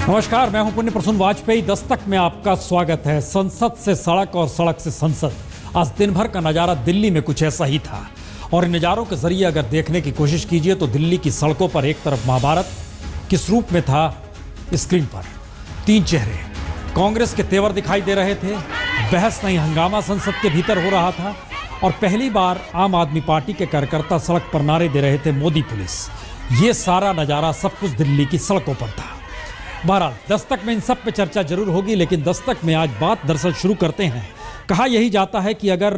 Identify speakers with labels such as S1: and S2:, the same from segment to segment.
S1: नमस्कार, मैं हूं पुण्य प्रसून वाजपेयी। दस्तक में आपका स्वागत है। संसद से सड़क और सड़क से संसद। आज दिन भर का नज़ारा दिल्ली में कुछ ऐसा ही था। और इन नज़ारों के जरिए अगर देखने की कोशिश कीजिए तो दिल्ली की सड़कों पर एक तरफ महाभारत किस रूप में था, स्क्रीन पर 3 चेहरे। कांग्रेस के तेवर दिखाई दे रहे थे, बहस नहीं हंगामा संसद के भीतर हो रहा था, और पहली बार आम आदमी पार्टी के कार्यकर्ता सड़क पर नारे दे रहे थे मोदी पुलिस। ये सारा नज़ारा सब कुछ दिल्ली की सड़कों पर था। बहरहाल दस्तक में इन सब पे चर्चा जरूर होगी, लेकिन दस्तक में आज बात दरअसल शुरू करते हैं। कहा यही जाता है कि अगर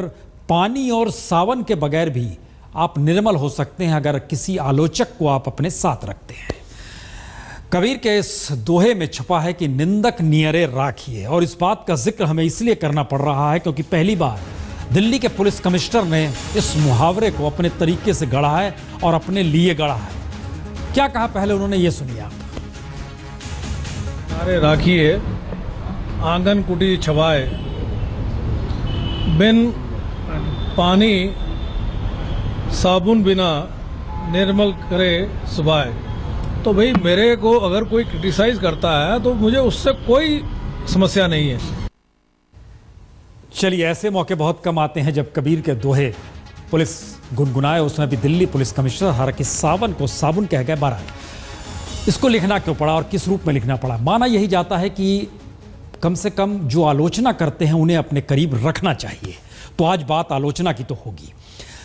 S1: पानी और सावन के बगैर भी आप निर्मल हो सकते हैं अगर किसी आलोचक को आप अपने साथ रखते हैं। कबीर के इस दोहे में छुपा है कि निंदक नियरे राखिए, और इस बात का जिक्र हमें इसलिए करना पड़ रहा है क्योंकि पहली बार दिल्ली के पुलिस कमिश्नर ने इस मुहावरे को अपने तरीके से गढ़ा है और अपने लिए गढ़ा है। क्या कहा पहले उन्होंने, ये सुनिए आप।
S2: अरे राखिए आंगन कुटी छवाए, बिन पानी साबुन बिना निर्मल करे सुबाए। तो भाई मेरे को अगर कोई क्रिटिसाइज करता है तो मुझे उससे कोई समस्या नहीं है।
S1: चलिए, ऐसे मौके बहुत कम आते हैं जब कबीर के दोहे पुलिस गुनगुनाए। उसमें भी दिल्ली पुलिस कमिश्नर हालांकि सावन को साबुन कह गए। बारह इसको लिखना क्यों पड़ा और किस रूप में लिखना पड़ा? माना यही जाता है कि कम से कम जो आलोचना करते हैं उन्हें अपने करीब रखना चाहिए। तो आज बात आलोचना की तो होगी।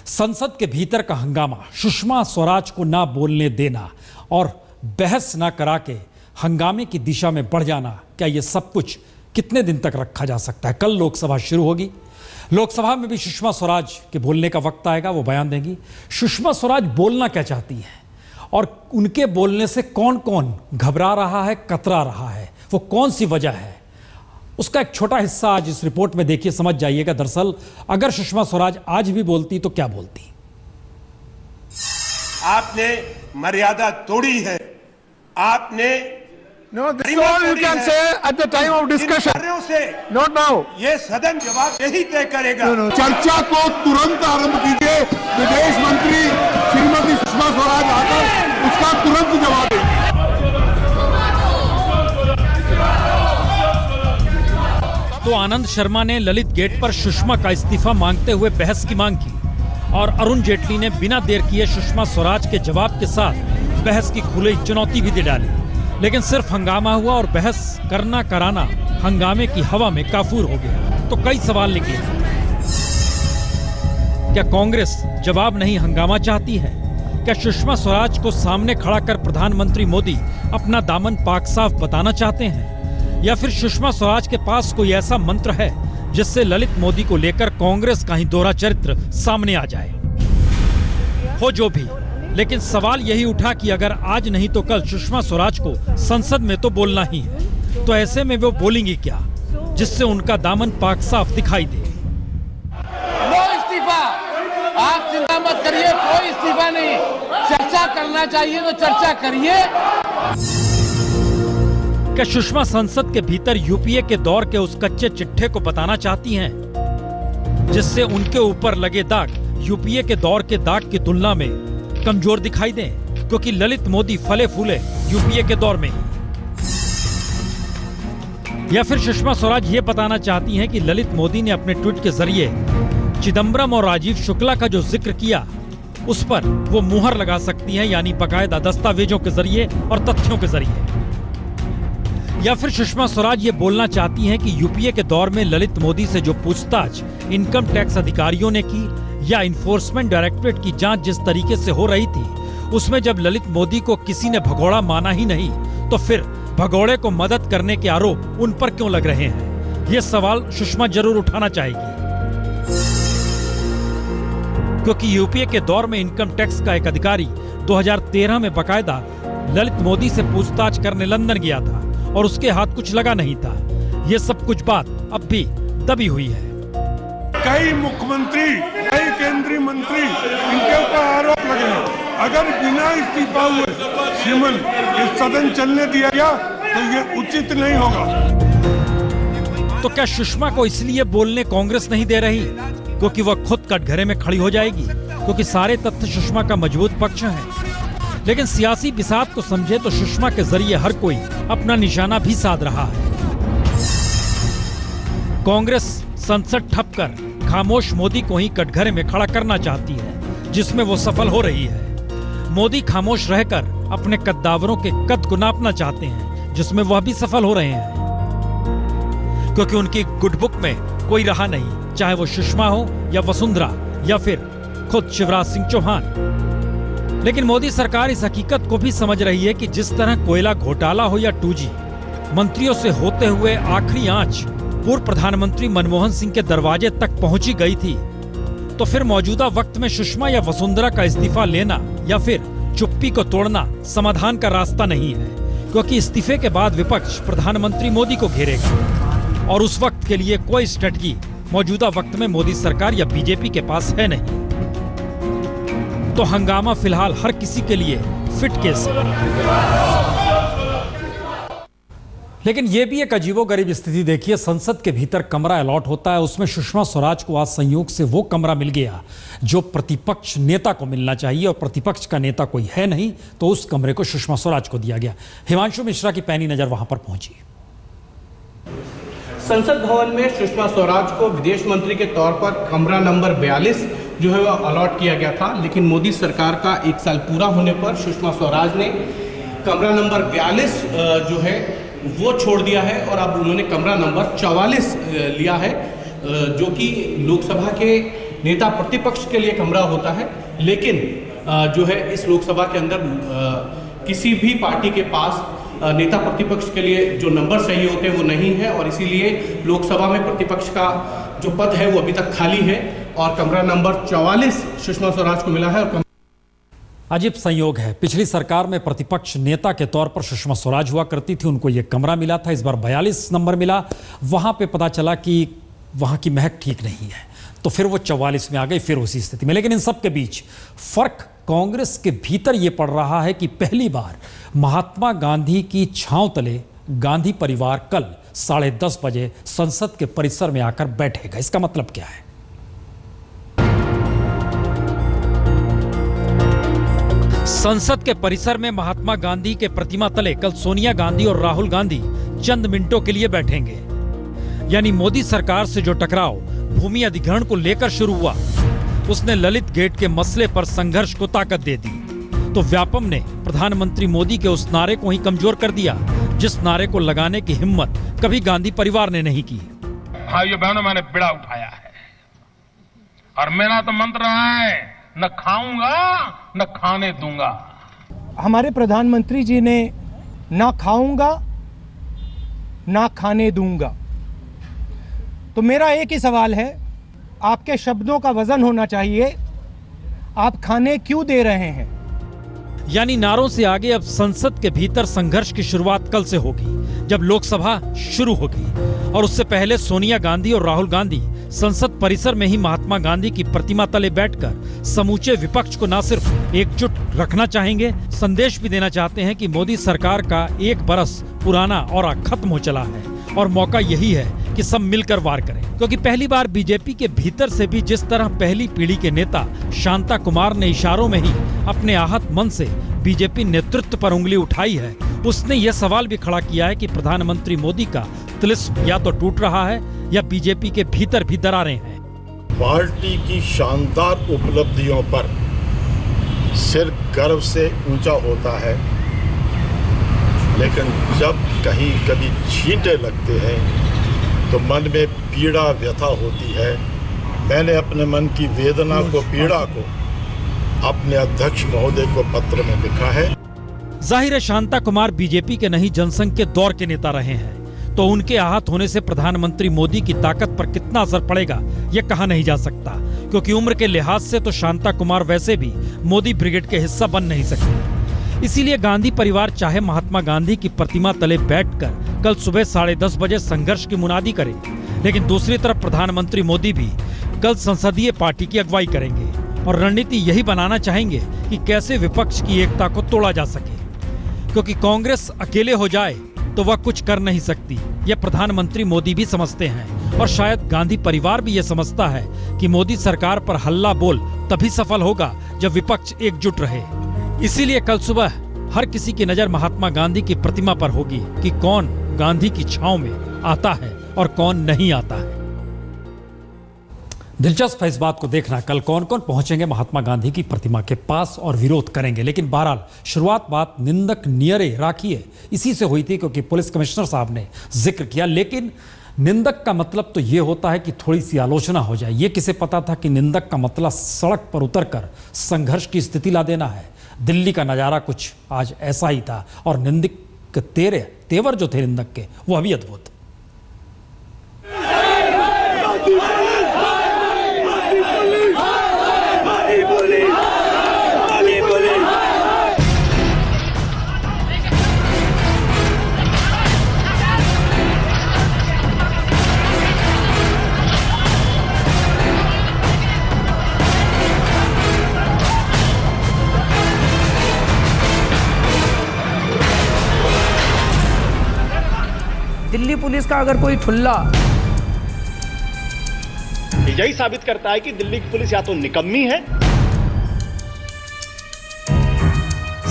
S1: संसद के भीतर का हंगामा, सुषमा स्वराज को ना बोलने देना और बहस ना करा के हंगामे की दिशा में बढ़ जाना, क्या ये सब कुछ कितने दिन तक रखा जा सकता है? कल लोकसभा शुरू होगी। लोकसभा में भी सुषमा स्वराज के बोलने का वक्त आएगा, वो बयान देंगी। सुषमा स्वराज बोलना क्या चाहती हैं और उनके बोलने से कौन कौन घबरा रहा है, कतरा रहा है, वो कौन सी वजह है, उसका एक छोटा हिस्सा आज इस रिपोर्ट में देखिए, समझ जाइएगा। दरअसल अगर सुषमा स्वराज आज भी बोलती तो क्या बोलती?
S3: आपने मर्यादा तोड़ी है, आपने
S4: No, this is all you can say at the time of discussion. Not now.
S3: ये सदन जवाब यही तय करेगा।
S4: चर्चा को तुरंत आरंभ कीजिए। विदेश मंत्री श्रीमती सुषमा स्वराज आकर उसका तुरंत जवाब दें।
S1: तो आनंद शर्मा ने ललित गेट पर सुषमा का इस्तीफा मांगते हुए बहस की मांग की, और अरुण जेटली ने बिना देर किए सुषमा स्वराज के जवाब के साथ बहस की खुली चुनौती भी दे डाली। लेकिन सिर्फ हंगामा हुआ और बहस करना कराना हंगामे की हवा में काफूर हो गया। तो कई सवाल निकले। क्या कांग्रेस जवाब नहीं हंगामा चाहती है? क्या सुषमा स्वराज को सामने खड़ा कर प्रधानमंत्री मोदी अपना दामन पाक साफ बताना चाहते हैं? या फिर सुषमा स्वराज के पास कोई ऐसा मंत्र है जिससे ललित मोदी को लेकर कांग्रेस का ही दोहरा चरित्र सामने आ जाए? हो जो भी, लेकिन सवाल यही उठा कि अगर आज नहीं तो कल सुषमा स्वराज को संसद में तो बोलना ही है, तो ऐसे में वो बोलेंगी क्या जिससे उनका दामन पाक साफ दिखाई दे?
S5: नो इस्तीफा, आप चिंता मत करिए, कोई इस्तीफा नहीं। चर्चा करना चाहिए तो चर्चा करिए।
S1: क्या सुषमा संसद के भीतर यूपीए के दौर के उस कच्चे चिट्ठे को बताना चाहती हैं, जिससे उनके ऊपर लगे दाग यूपीए के दौर के दाग की तुलना में कमजोर दिखाई दें, क्योंकि ललित मोदी फले फूले यूपीए के दौर में? या फिर सुषमा स्वराज ये बताना चाहती हैं कि ललित मोदी ने अपने ट्वीट के जरिए चिदंबरम और राजीव शुक्ला का जो जिक्र किया उस पर वो मुहर लगा सकती हैं, यानी बाकायदा दस्तावेजों के जरिए और तथ्यों के जरिए? या फिर सुषमा स्वराज ये बोलना चाहती हैं कि यूपीए के दौर में ललित मोदी से जो पूछताछ इनकम टैक्स अधिकारियों ने की या इन्फोर्समेंट डायरेक्टरेट की जांच जिस तरीके से हो रही थी, उसमें जब ललित मोदी को किसी ने भगोड़ा माना ही नहीं, तो फिर भगोड़े को मदद करने के आरोप उन पर क्यों लग रहे हैं? ये सवाल सुषमा जरूर उठाना चाहेगी, क्योंकि यूपीए के दौर में इनकम टैक्स का एक अधिकारी 2013 में बाकायदा ललित मोदी से पूछताछ करने लंदन गया था और उसके हाथ कुछ लगा नहीं था। ये सब कुछ बात अब भी दबी हुई है।
S4: कई मुख्यमंत्री, कई केंद्रीय मंत्री, इनके ऊपर आरोप लगे हैं। अगर बिना इस्तीफा हुए श्रीमन इस सदन चलने दिया गया तो ये उचित नहीं होगा।
S1: तो क्या सुषमा को इसलिए बोलने कांग्रेस नहीं दे रही क्योंकि वह खुद कटघरे में खड़ी हो जाएगी? क्योंकि सारे तथ्य सुषमा का मजबूत पक्ष है। लेकिन सियासी बिसात को समझे तो सुषमा के जरिए हर कोई अपना निशाना भी साध रहा है। कांग्रेस संसद ठप कर खामोश मोदी को ही कटघरे में खड़ा करना चाहती है, जिसमें वो सफल हो रही है। मोदी खामोश रहकर अपने कद्दावरों के कद को नापना चाहते हैं, जिसमें वह भी सफल हो रहे हैं, क्योंकि उनकी गुड बुक में कोई रहा नहीं, चाहे वो सुषमा हो या वसुंधरा या फिर खुद शिवराज सिंह चौहान। लेकिन मोदी सरकार इस हकीकत को भी समझ रही है कि जिस तरह कोयला घोटाला हो या 2G, मंत्रियों से होते हुए आखिरी आंच पूर्व प्रधानमंत्री मनमोहन सिंह के दरवाजे तक पहुंची गई थी, तो फिर मौजूदा वक्त में सुषमा या वसुंधरा का इस्तीफा लेना या फिर चुप्पी को तोड़ना समाधान का रास्ता नहीं है, क्योंकि इस्तीफे के बाद विपक्ष प्रधानमंत्री मोदी को घेरेगा और उस वक्त के लिए कोई स्ट्रेटजी मौजूदा वक्त में मोदी सरकार या बीजेपी के पास है नहीं। तो हंगामा फिलहाल हर किसी के लिए फिट केस है। लेकिन यह भी एक अजीबोगरीब स्थिति देखिए, संसद के भीतर कमरा अलॉट होता है, उसमें सुषमा स्वराज को आज संयोग से वो कमरा मिल गया जो प्रतिपक्ष नेता को मिलना चाहिए, और प्रतिपक्ष का नेता कोई है नहीं, तो उस कमरे को सुषमा स्वराज को दिया गया। हिमांशु मिश्रा की पैनी नजर वहां पर पहुंची।
S6: संसद भवन में सुषमा स्वराज को विदेश मंत्री के तौर पर कमरा नंबर 42 जो है वह अलॉट किया गया था, लेकिन मोदी सरकार का 1 साल पूरा होने पर सुषमा स्वराज ने कमरा नंबर 42 जो है वो छोड़ दिया है और अब उन्होंने कमरा नंबर 44 लिया है, जो कि लोकसभा के नेता प्रतिपक्ष के लिए कमरा होता है। लेकिन जो है इस लोकसभा के अंदर किसी भी पार्टी के पास नेता प्रतिपक्ष के लिए जो नंबर चाहिए होते हैं वो नहीं है, और इसीलिए लोकसभा में प्रतिपक्ष का जो पद है वो अभी तक खाली है और कमरा नंबर 44 सुषमा स्वराज को मिला है। और
S1: अजीब संयोग है, पिछली सरकार में प्रतिपक्ष नेता के तौर पर सुषमा स्वराज हुआ करती थी, उनको यह कमरा मिला था, इस बार 42 नंबर मिला। वहां पे पता चला कि वहां की महक ठीक नहीं है, तो फिर वो 44 में आ गई, फिर उसी स्थिति में। लेकिन इन सब के बीच फर्क कांग्रेस के भीतर यह पड़ रहा है कि पहली बार महात्मा गांधी की छांव तले गांधी परिवार कल 10:30 बजे संसद के परिसर में आकर बैठेगा। इसका मतलब क्या है? संसद के परिसर में महात्मा गांधी के प्रतिमा तले कल सोनिया गांधी और राहुल गांधी चंद मिनटों के लिए बैठेंगे। यानी मोदी सरकार से जो टकराव भूमि अधिग्रहण को लेकर शुरू हुआ, उसने ललित गेट के मसले पर संघर्ष को ताकत दे दी, तो व्यापम ने प्रधानमंत्री मोदी के उस नारे को ही कमजोर कर दिया जिस नारे को लगाने की हिम्मत कभी गांधी परिवार ने नहीं की।
S5: भाइयों बहनों, मैंने बिड़ा उठाया है और मेरा तो मंत्र रहा है, न खाऊंगा न खाने दूंगा।
S7: हमारे प्रधानमंत्री जी ने ना खाऊंगा ना खाने दूंगा, तो मेरा एक ही सवाल है, आपके शब्दों का वजन होना चाहिए, आप खाने क्यों दे रहे हैं?
S1: यानी नारों से आगे अब संसद के भीतर संघर्ष की शुरुआत कल से होगी, जब लोकसभा शुरू होगी, और उससे पहले सोनिया गांधी और राहुल गांधी संसद परिसर में ही महात्मा गांधी की प्रतिमा तले बैठकर समूचे विपक्ष को न सिर्फ एकजुट रखना चाहेंगे, संदेश भी देना चाहते हैं कि मोदी सरकार का 1 बरस पुराना ऑरा खत्म हो चला है और मौका यही है कि सब मिलकर वार करें। क्योंकि पहली बार बीजेपी के भीतर से भी जिस तरह पहली पीढ़ी के नेता शांता कुमार ने इशारों में ही अपने आहत मन से बीजेपी नेतृत्व पर उंगली उठाई है, उसने यह सवाल भी खड़ा किया है कि प्रधानमंत्री मोदी का तिलिस्म या तो टूट रहा है या बीजेपी के भीतर भी दरारें हैं।
S8: पार्टी की शानदार उपलब्धियों पर सिर गर्व से ऊंचा होता है, लेकिन जब कहीं कभी छींटे लगते हैं तो मन में पीड़ा व्यथा होती है। मैंने अपने मन की वेदना को, पीड़ा को अपने अध्यक्ष महोदय को पत्र में लिखा है।
S1: जाहिर है शांता कुमार बीजेपी के नहीं जनसंघ के दौर के नेता रहे हैं, तो उनके आहत होने से प्रधानमंत्री मोदी की ताकत पर कितना असर पड़ेगा यह कहा नहीं जा सकता, क्योंकि उम्र के लिहाज से तो शांता कुमार वैसे भी मोदी ब्रिगेड के हिस्सा बन नहीं सकते। इसीलिए गांधी परिवार चाहे महात्मा गांधी की प्रतिमा तले बैठकर कल सुबह 10:30 बजे संघर्ष की मुनादी करे, लेकिन दूसरी तरफ प्रधानमंत्री मोदी भी कल संसदीय पार्टी की अगुवाई करेंगे और रणनीति यही बनाना चाहेंगे कि कैसे विपक्ष की एकता को तोड़ा जा सके, क्योंकि कांग्रेस अकेले हो जाए तो वह कुछ कर नहीं सकती, यह प्रधानमंत्री मोदी भी समझते हैं, और शायद गांधी परिवार भी यह समझता है कि मोदी सरकार पर हल्ला बोल तभी सफल होगा जब विपक्ष एकजुट रहे। इसीलिए कल सुबह हर किसी की नजर महात्मा गांधी की प्रतिमा पर होगी कि कौन गांधी की छांव में आता है और कौन नहीं आता है। दिलचस्प है इस बात को देखना कल कौन कौन पहुंचेंगे महात्मा गांधी की प्रतिमा के पास और विरोध करेंगे। लेकिन बहरहाल शुरुआत बात निंदक नियरे राखिए इसी से हुई थी, क्योंकि पुलिस कमिश्नर साहब ने जिक्र किया। लेकिन निंदक का मतलब तो ये होता है कि थोड़ी सी आलोचना हो जाए। ये किसे पता था कि निंदक का मतलब सड़क पर उतरकर संघर्ष की स्थिति ला देना है। दिल्ली का नजारा कुछ आज ऐसा ही था और निंदक तेवर जो थे निंदक के वो अभी अद्भुत।
S9: दिल्ली पुलिस का अगर कोई ठुल्ला
S10: यही साबित करता है कि दिल्ली की पुलिस या तो निकम्मी है।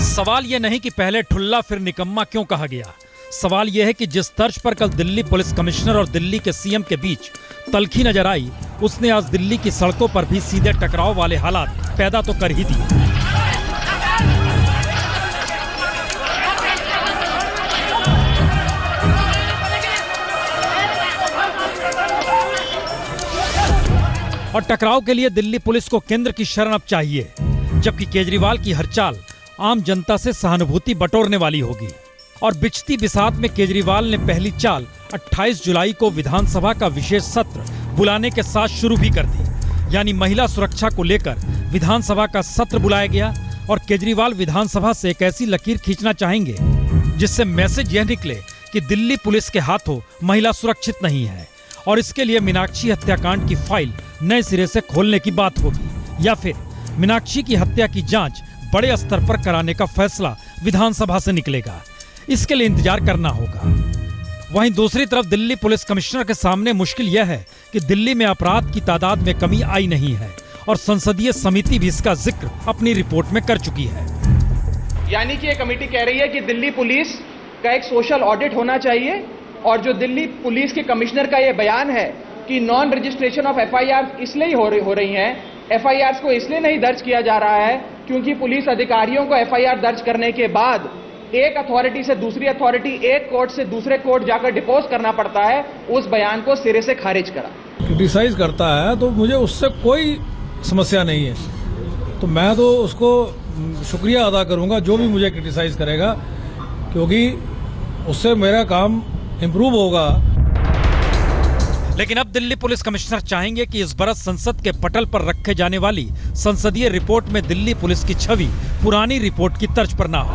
S1: सवाल यह नहीं कि पहले ठुल्ला फिर निकम्मा क्यों कहा गया। सवाल यह है कि जिस तर्ज पर कल दिल्ली पुलिस कमिश्नर और दिल्ली के सीएम के बीच तल्खी नजर आई, उसने आज दिल्ली की सड़कों पर भी सीधे टकराव वाले हालात पैदा तो कर ही दिए। और टकराव के लिए दिल्ली पुलिस को केंद्र की शरण अब चाहिए, जबकि केजरीवाल की हर चाल आम जनता से सहानुभूति बटोरने वाली होगी। और बिछती बिसात में केजरीवाल ने पहली चाल 28 जुलाई को विधानसभा का विशेष सत्र बुलाने के साथ शुरू भी कर दी। यानी महिला सुरक्षा को लेकर विधानसभा का सत्र बुलाया गया और केजरीवाल विधानसभा से एक ऐसी लकीर खींचना चाहेंगे जिससे मैसेज यह निकले कि दिल्ली पुलिस के हाथों महिला सुरक्षित नहीं है। और इसके लिए मीनाक्षी हत्याकांड की फाइल नए सिरे से खोलने की बात होगी, या फिर मीनाक्षी की हत्या की जांच बड़े स्तर पर कराने का फैसला विधानसभा से निकलेगा। इसके लिए इंतजार करना होगा। वहीं दूसरी तरफ दिल्ली पुलिस कमिश्नर के सामने मुश्किल यह है कि दिल्ली में अपराध की तादाद में कमी आई नहीं है और संसदीय समिति भी इसका जिक्र अपनी रिपोर्ट में कर चुकी है।
S11: यानी कि ये कमेटी कह रही है कि दिल्ली पुलिस का एक सोशल ऑडिट होना चाहिए, और जो दिल्ली पुलिस के कमिश्नर का ये बयान है कि नॉन रजिस्ट्रेशन ऑफ एफआईआर इसलिए हो रही हैं, एफआईआर को इसलिए नहीं दर्ज किया जा रहा है क्योंकि पुलिस अधिकारियों को एफआईआर दर्ज करने के बाद एक अथॉरिटी से दूसरी अथॉरिटी, एक कोर्ट से दूसरे कोर्ट जाकर डिपोज करना पड़ता है, उस बयान को सिरे से खारिज करा।
S2: क्रिटिसाइज करता है तो मुझे उससे कोई समस्या नहीं है, तो मैं तो उसको शुक्रिया अदा करूंगा जो भी मुझे क्रिटिसाइज करेगा, क्योंकि उससे मेरा काम इम्प्रूव होगा।
S1: लेकिन अब दिल्ली पुलिस कमिश्नर चाहेंगे कि इस बरस संसद के पटल पर रखे जाने वाली संसदीय रिपोर्ट में दिल्ली पुलिस की छवि पुरानी रिपोर्ट की तर्ज पर ना हो।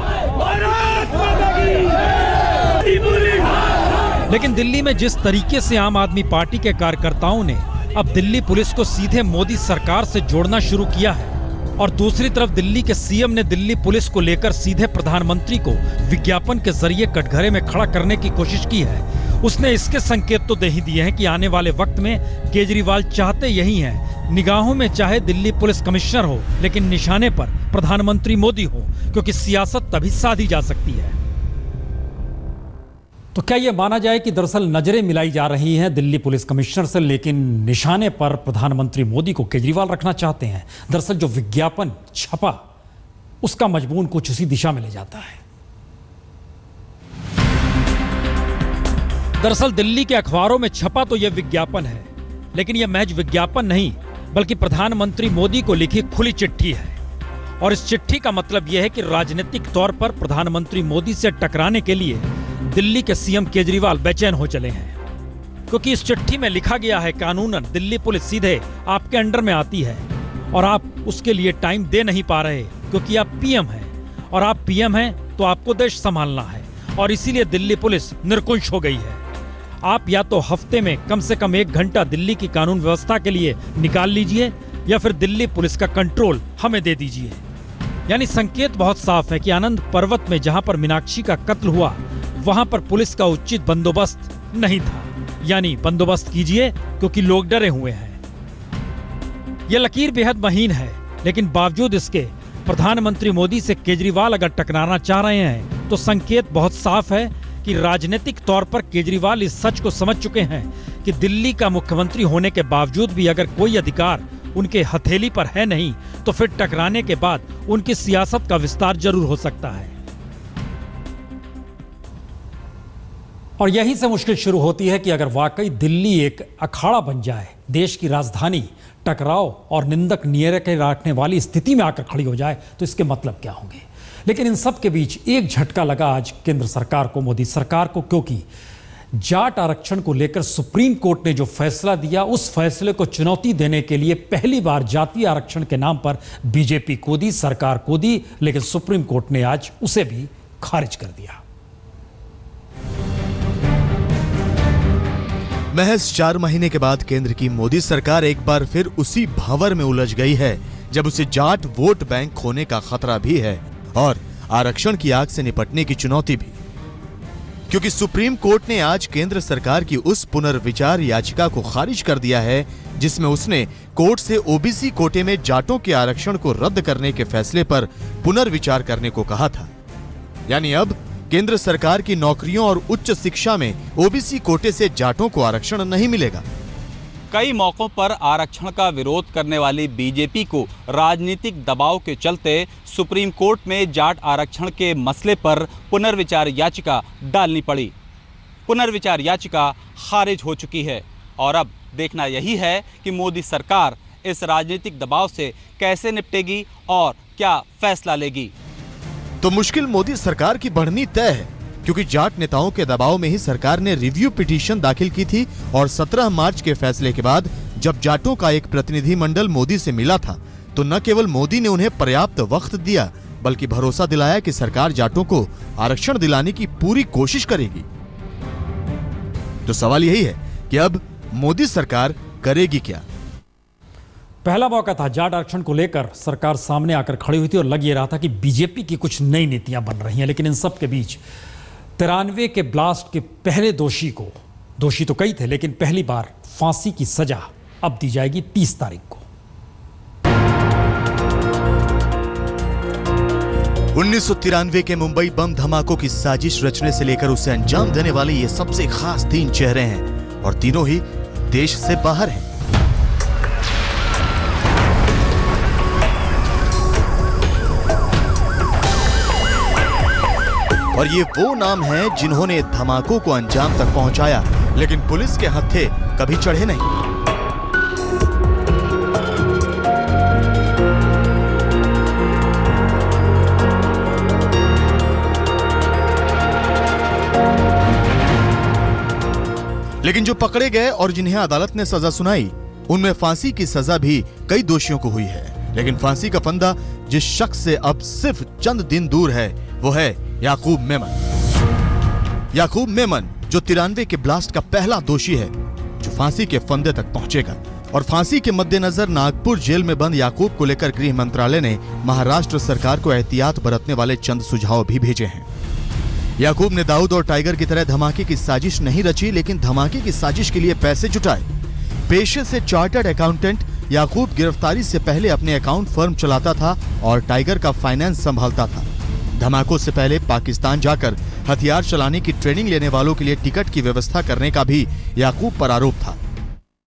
S1: लेकिन दिल्ली में जिस तरीके से आम आदमी पार्टी के कार्यकर्ताओं ने अब दिल्ली पुलिस को सीधे मोदी सरकार से जोड़ना शुरू किया है, और दूसरी तरफ दिल्ली के सीएम ने दिल्ली पुलिस को लेकर सीधे प्रधानमंत्री को विज्ञापन के जरिए कटघरे में खड़ा करने की कोशिश की है, उसने इसके संकेत तो दे ही दिए हैं कि आने वाले वक्त में केजरीवाल चाहते यही हैं, निगाहों में चाहे दिल्ली पुलिस कमिश्नर हो लेकिन निशाने पर प्रधानमंत्री मोदी हो, क्योंकि सियासत तभी साधी जा सकती है। तो क्या यह माना जाए कि दरअसल नजरें मिलाई जा रही हैं दिल्ली पुलिस कमिश्नर से, लेकिन निशाने पर प्रधानमंत्री मोदी को केजरीवाल रखना चाहते हैं। दरअसल जो विज्ञापन छपा उसका मजमून कुछ उसी दिशा में ले जाता है। दरअसल दिल्ली के अखबारों में छपा तो यह विज्ञापन है, लेकिन यह महज विज्ञापन नहीं बल्कि प्रधानमंत्री मोदी को लिखी खुली चिट्ठी है। और इस चिट्ठी का मतलब यह है कि राजनीतिक तौर पर प्रधानमंत्री मोदी से टकराने के लिए दिल्ली के सीएम केजरीवाल बेचैन हो चले हैं, क्योंकि इस चिट्ठी में लिखा गया है कानूनन दिल्ली पुलिस सीधे आपके अंडर में आती है और आप उसके लिए टाइम दे नहीं पा रहे क्योंकि आप पीएम हैं, और आप पीएम हैं तो आपको देश संभालना है, और इसीलिए दिल्ली पुलिस निरकुंश हो गई है। आप या तो हफ्ते में कम से कम 1 घंटा दिल्ली की कानून व्यवस्था के लिए निकाल लीजिए या फिर दिल्ली पुलिस का कंट्रोल हमें दे दीजिए। यानी संकेत बहुत साफ है कि आनंद पर्वत में जहां पर मीनाक्षी का कत्ल हुआ वहां पर पुलिस का उचित बंदोबस्त नहीं था, यानी बंदोबस्त कीजिए क्योंकि लोग डरे हुए हैं। यह लकीर बेहद महीन है, लेकिन बावजूद इसके प्रधानमंत्री मोदी से केजरीवाल अगर टकराना चाह रहे हैं तो संकेत बहुत साफ है कि राजनीतिक तौर पर केजरीवाल इस सच को समझ चुके हैं कि दिल्ली का मुख्यमंत्री होने के बावजूद भी अगर कोई अधिकार उनके हथेली पर है नहीं तो फिर टकराने के बाद उनकी सियासत का विस्तार जरूर हो सकता है। और यहीं से मुश्किल शुरू होती है कि अगर वाकई दिल्ली एक अखाड़ा बन जाए, देश की राजधानी टकराव और निंदक नियरे रखने वाली स्थिति में आकर खड़ी हो जाए, तो इसके मतलब क्या होंगे। लेकिन इन सब के बीच एक झटका लगा आज केंद्र सरकार को, मोदी सरकार को, क्योंकि जाट आरक्षण को लेकर सुप्रीम कोर्ट ने जो फैसला दिया, उस फैसले को चुनौती देने के लिए पहली बार जातीय आरक्षण के नाम पर बीजेपी कूदी, सरकार कूदी, लेकिन सुप्रीम कोर्ट ने आज उसे भी खारिज कर दिया।
S12: महज 4 महीने के बाद केंद्र की मोदी सरकार एक बार फिर उसी भंवर में उलझ गई है जब उसे जाट वोट बैंक खोने का खतरा भी है और आरक्षण की आग से निपटने की चुनौती भी, क्योंकि सुप्रीम कोर्ट ने आज केंद्र सरकार की उस पुनर्विचार याचिका को खारिज कर दिया है जिसमें उसने कोर्ट से ओबीसी कोटे में जाटों के आरक्षण को रद्द करने के फैसले पर पुनर्विचार करने को कहा था। यानी अब केंद्र सरकार की नौकरियों और उच्च शिक्षा में ओबीसी कोटे से जाटों को आरक्षण नहीं मिलेगा।
S13: कई मौकों पर आरक्षण का विरोध करने वाली बीजेपी को राजनीतिक दबाव के चलते सुप्रीम कोर्ट में जाट आरक्षण के मसले पर पुनर्विचार याचिका डालनी पड़ी। पुनर्विचार याचिका खारिज हो चुकी है और अब देखना यही है कि मोदी सरकार इस राजनीतिक दबाव से कैसे निपटेगी और क्या फैसला लेगी।
S12: तो मुश्किल मोदी सरकार की बढ़नी तय है, क्योंकि जाट नेताओं के दबाव में ही सरकार ने रिव्यू पिटीशन दाखिल की थी और 17 मार्च के फैसले के बाद जब जाटों का एक प्रतिनिधिमंडल मोदी से मिला था तो न केवल मोदी ने उन्हें पर्याप्त वक्त दिया बल्कि भरोसा दिलाया कि सरकार जाटों को आरक्षण दिलाने की पूरी कोशिश करेगी। तो सवाल यही है कि अब मोदी सरकार करेगी क्या।
S1: पहला मौका था, जाट आरक्षण को लेकर सरकार सामने आकर खड़ी हुई थी और लग ये रहा था कि बीजेपी की कुछ नई नीतियां बन रही हैं। लेकिन इन सब के बीच 93 के ब्लास्ट के पहले दोषी को, दोषी तो कई थे लेकिन पहली बार फांसी की सजा अब दी जाएगी 30 तारीख को।
S12: 1993 के मुंबई बम धमाकों की साजिश रचने से लेकर उसे अंजाम देने वाले ये सबसे खास 3 चेहरे हैं और तीनों ही देश से बाहर हैं। और ये वो नाम हैं जिन्होंने धमाकों को अंजाम तक पहुंचाया, लेकिन पुलिस के हत्थे कभी चढ़े नहीं। लेकिन जो पकड़े गए और जिन्हें अदालत ने सजा सुनाई, उनमें फांसी की सजा भी कई दोषियों को हुई है। लेकिन फांसी का फंदा जिस शख्स से अब सिर्फ चंद दिन दूर है वो है याकूब मेमन। याकूब मेमन जो 93 के ब्लास्ट का पहला दोषी है जो फांसी के फंदे तक पहुंचेगा। और फांसी के मद्देनजर नागपुर जेल में बंद याकूब को लेकर गृह मंत्रालय ने महाराष्ट्र सरकार को एहतियात बरतने वाले चंद सुझाव भी भेजे हैं। याकूब ने दाऊद और टाइगर की तरह धमाके की साजिश नहीं रची, लेकिन धमाके की साजिश के लिए पैसे जुटाए। पेशे से चार्टर्ड अकाउंटेंट याकूब गिरफ्तारी से पहले अपने अकाउंट फर्म चलाता था और टाइगर का फाइनेंस संभालता था। धमाकों से पहले पाकिस्तान जाकर हथियार चलाने की ट्रेनिंग लेने वालों के लिए टिकट की व्यवस्था करने का भी याकूब पर आरोप था।